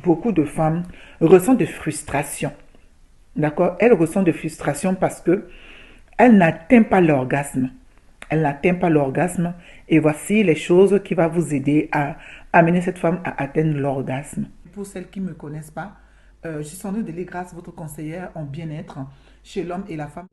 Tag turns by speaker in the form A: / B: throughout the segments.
A: Beaucoup de femmes ressentent de frustration. D'accord? Elles ressentent de frustration parce que elles n'atteignent pas l'orgasme. Elles n'atteignent pas l'orgasme. Et voici les choses qui vont vous aider à amener cette femme à atteindre l'orgasme. Pour celles qui ne me connaissent pas, je suis Sandrine Delégrace, votre conseillère en bien-être chez l'homme et la femme.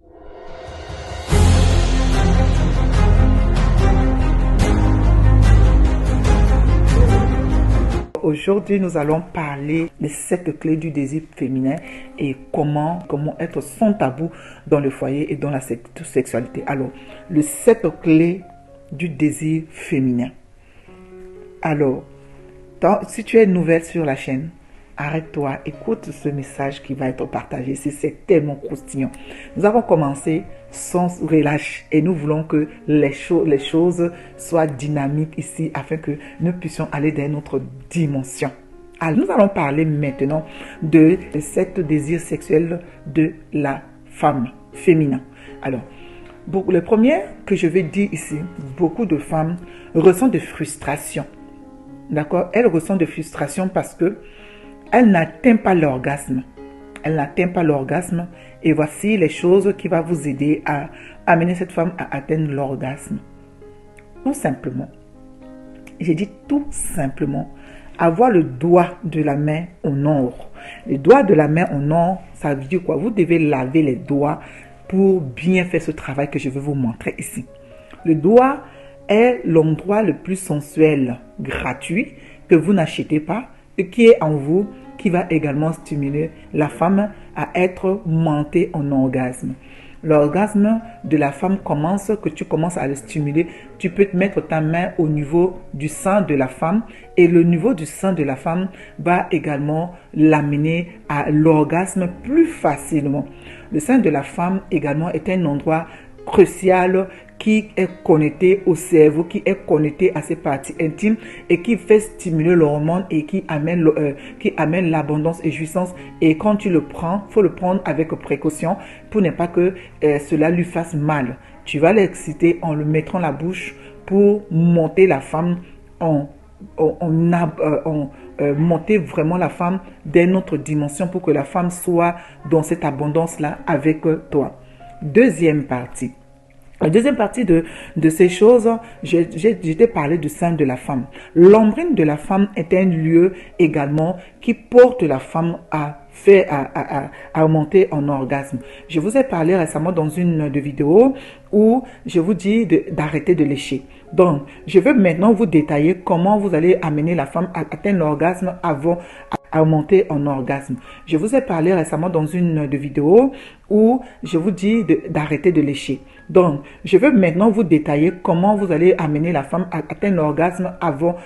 A: Aujourd'hui, nous allons parler des 7 clés du désir féminin et comment être sans tabou dans le foyer et dans la sexualité. Alors, les 7 clés du désir féminin. Alors, si tu es nouvelle sur la chaîne, arrête-toi, écoute ce message qui va être partagé. C'est tellement croustillant. Nous avons commencé sans relâche et nous voulons que les choses soient dynamiques ici afin que nous puissions aller dans notre dimension. Alors, nous allons parler maintenant de cet désir sexuel de la femme féminin. Alors, le premier que je vais dire ici, beaucoup de femmes ressentent de frustration. D'accord? Elles ressentent de frustration parce que elles n'atteignent pas l'orgasme. Elles n'atteignent pas l'orgasme. Et voici les choses qui vont vous aider à amener cette femme à atteindre l'orgasme. Tout simplement. J'ai dit tout simplement. Avoir le doigt de la main en or. Le doigt de la main en or, ça veut dire quoi? Vous devez laver les doigts pour bien faire ce travail que je vais vous montrer ici. Le doigt est l'endroit le plus sensuel, gratuit, que vous n'achetez pas, et qui est en vous, qui va également stimuler la femme à être montée en orgasme. L'orgasme de la femme commence, que tu commences à le stimuler, tu peux te mettre ta main au niveau du sein de la femme et le niveau du sein de la femme va également l'amener à l'orgasme plus facilement. Le sein de la femme également est un endroit crucial qui est connecté au cerveau, qui est connecté à ses parties intimes et qui fait stimuler l'hormone et qui amène l'abondance et jouissance. Et quand tu le prends, il faut le prendre avec précaution pour ne pas que cela lui fasse mal. Tu vas l'exciter en le mettant la bouche pour monter la femme monter vraiment la femme dans notre dimension pour que la femme soit dans cette abondance-là avec toi. Deuxième partie. La deuxième partie de ces choses, j'ai parlé du sein de la femme. L'ombrine de la femme est un lieu également qui porte la femme à monter en orgasme. Je vous ai parlé récemment dans une vidéo où je vous dis d'arrêter de lécher. Donc, je veux maintenant vous détailler comment vous allez amener la femme à atteindre l'orgasme avant à monter en orgasme. Je vous ai parlé récemment dans une vidéo où je vous dis d'arrêter de lécher. Donc, je veux maintenant vous détailler comment vous allez amener la femme à atteindre l'orgasme avant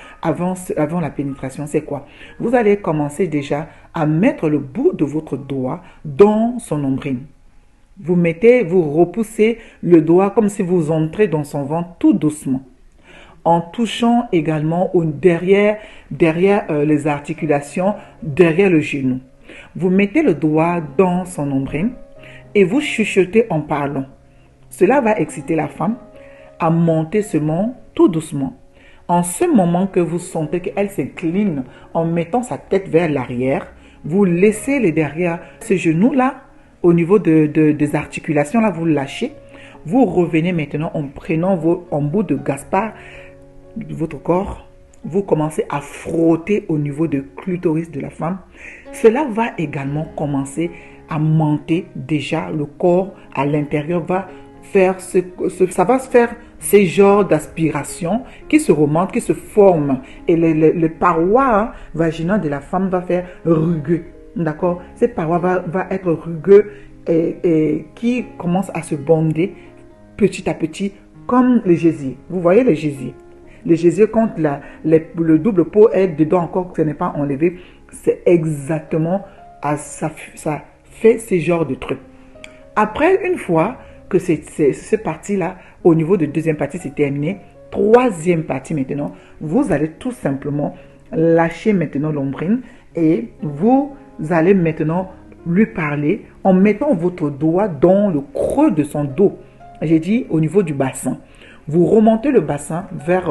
A: la pénétration. C'est quoi? Vous allez commencer déjà à mettre le bout de votre doigt dans son nombril. Vous repoussez le doigt comme si vous entrez dans son ventre tout doucement. En touchant également derrière les articulations, derrière le genou. Vous mettez le doigt dans son nombril et vous chuchotez en parlant. Cela va exciter la femme à monter ce mont tout doucement. En ce moment que vous sentez qu'elle s'incline en mettant sa tête vers l'arrière, vous laissez les derrière ce genou-là, au niveau des articulations, là, vous lâchez. Vous revenez maintenant en prenant vos embouts de Gaspard de votre corps. Vous commencez à frotter au niveau du clitoris de la femme. Cela va également commencer à monter déjà le corps à l'intérieur va faire ça va se faire ces genres d'aspiration qui se remontent, qui se forment et les parois vaginales de la femme va faire rugueux. D'accord? Ces parois va être rugueux et qui commencent à se bonder petit à petit comme les gésiers. Vous voyez les gésiers? Les gésiers, quand le double pot est dedans encore, que ce n'est pas enlevé, c'est exactement ça fait ce genre de truc. Après, une fois que cette partie-là, au niveau de deuxième partie, c'est terminé, troisième partie maintenant, vous allez tout simplement lâcher maintenant l'ombrine et vous allez maintenant lui parler en mettant votre doigt dans le creux de son dos. J'ai dit au niveau du bassin. Vous remontez le bassin vers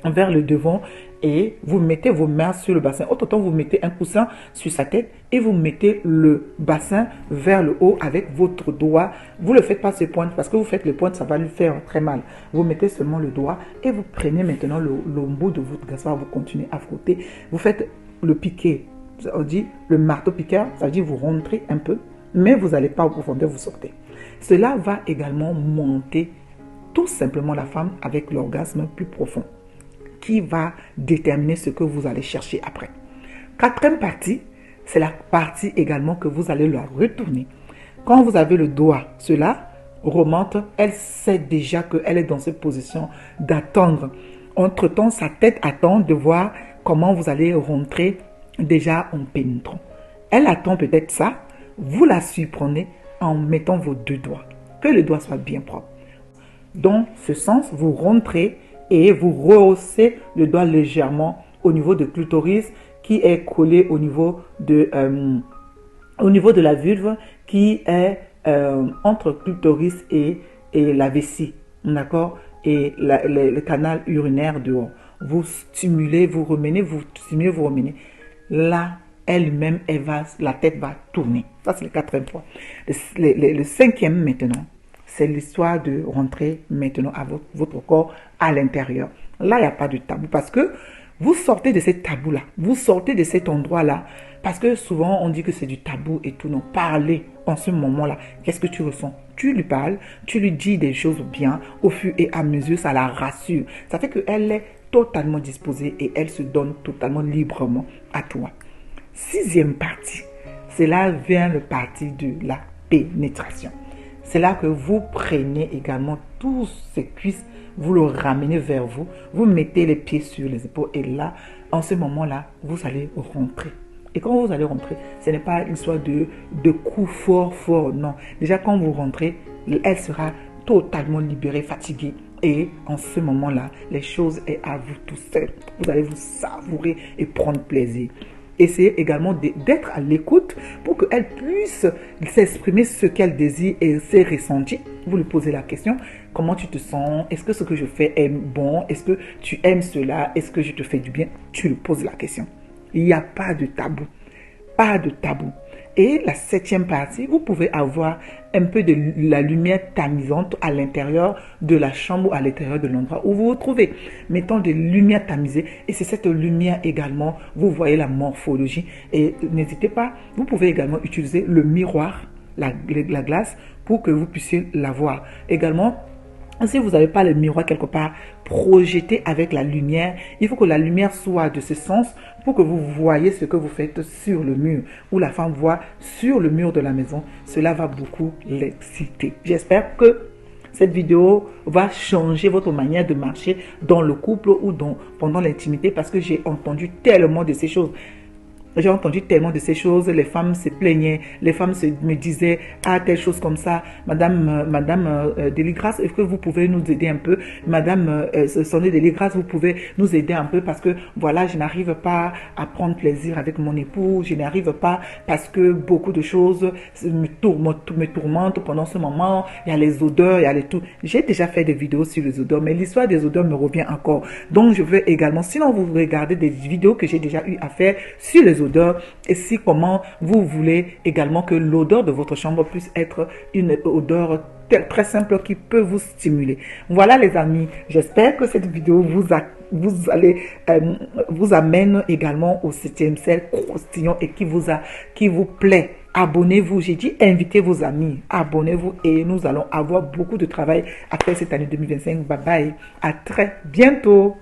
A: le devant et vous mettez vos mains sur le bassin. Autant vous mettez un coussin sur sa tête et vous mettez le bassin vers le haut avec votre doigt. Vous ne le faites pas se pointe parce que vous faites le pointe, ça va lui faire très mal. Vous mettez seulement le doigt et vous prenez maintenant le bout de votre gasoir, vous continuez à frotter. Vous faites le piqué, on dit le marteau piqueur, ça veut dire vous rentrez un peu, mais vous n'allez pas au profondeur, vous sortez. Cela va également monter tout simplement la femme avec l'orgasme plus profond, qui va déterminer ce que vous allez chercher après. Quatrième partie, c'est la partie également que vous allez la retourner. Quand vous avez le doigt, cela remonte, elle sait déjà qu'elle est dans cette position d'attendre. Entre-temps, sa tête attend de voir comment vous allez rentrer déjà en pénétrant. Elle attend peut-être ça, vous la surprenez en mettant vos deux doigts. Que le doigt soit bien propre. Dans ce sens, vous rentrez et vous rehaussez le doigt légèrement au niveau de clitoris qui est collé au niveau de la vulve qui est entre clitoris et la vessie, d'accord, et le canal urinaire dehors. Vous stimulez, vous remenez, vous stimulez, vous remenez. Là, elle-même, la tête va tourner. Ça, c'est le quatrième point. Le cinquième maintenant, c'est l'histoire de rentrer maintenant à votre corps à l'intérieur. Là, il n'y a pas de tabou parce que vous sortez de ce tabou-là. Vous sortez de cet endroit-là parce que souvent, on dit que c'est du tabou et tout. Non, parlez en ce moment-là. Qu'est-ce que tu ressens? Tu lui parles, tu lui dis des choses bien. Au fur et à mesure, ça la rassure. Ça fait qu'elle est totalement disposée et elle se donne totalement librement à toi. Sixième partie, c'est là vient le parti de la pénétration. C'est là que vous prenez également tous ces cuisses, vous le ramenez vers vous, vous mettez les pieds sur les épaules et là, en ce moment-là, vous allez rentrer. Et quand vous allez rentrer, ce n'est pas une histoire de coups fort, non. Déjà, quand vous rentrez, elle sera totalement libérée, fatiguée. Et en ce moment-là, les choses sont à vous tout seul. Vous allez vous savourer et prendre plaisir. Essayez également d'être à l'écoute pour qu'elle puisse s'exprimer ce qu'elle désire et ses ressentis. Vous lui posez la question, comment tu te sens? Est-ce que ce que je fais est bon? Est-ce que tu aimes cela? Est-ce que je te fais du bien? Tu lui poses la question. Il n'y a pas de tabou. Pas de tabou. Et la septième partie, vous pouvez avoir un peu de la lumière tamisante à l'intérieur de la chambre ou à l'intérieur de l'endroit où vous vous trouvez. Mettons des lumières tamisées et c'est cette lumière également, vous voyez la morphologie. Et n'hésitez pas, vous pouvez également utiliser le miroir, la glace, pour que vous puissiez la voir. Également, si vous n'avez pas le miroir quelque part projeté avec la lumière, il faut que la lumière soit de ce sens pour que vous voyez ce que vous faites sur le mur ou la femme voit sur le mur de la maison. Cela va beaucoup l'exciter. J'espère que cette vidéo va changer votre manière de marcher dans le couple ou pendant l'intimité parce que j'ai entendu tellement de ces choses. J'ai entendu tellement de ces choses, les femmes se plaignaient, les femmes me disaient, ah, telle chose comme ça, Madame Deligras, est-ce que vous pouvez nous aider un peu? Madame Sonia Deligras, vous pouvez nous aider un peu parce que, voilà, je n'arrive pas à prendre plaisir avec mon époux, je n'arrive pas parce que beaucoup de choses me tourmentent pendant ce moment, il y a les odeurs, il y a les tout. J'ai déjà fait des vidéos sur les odeurs, mais l'histoire des odeurs me revient encore. Donc, je veux également, sinon vous regardez des vidéos que j'ai déjà eu à faire sur les odeurs, et si comment vous voulez également que l'odeur de votre chambre puisse être une odeur très simple qui peut vous stimuler. Voilà les amis, j'espère que cette vidéo vous amène également au 7e ciel croustillant et qui vous plaît. Abonnez-vous, j'ai dit invitez vos amis, abonnez-vous et nous allons avoir beaucoup de travail à faire cette année 2025. Bye bye, à très bientôt.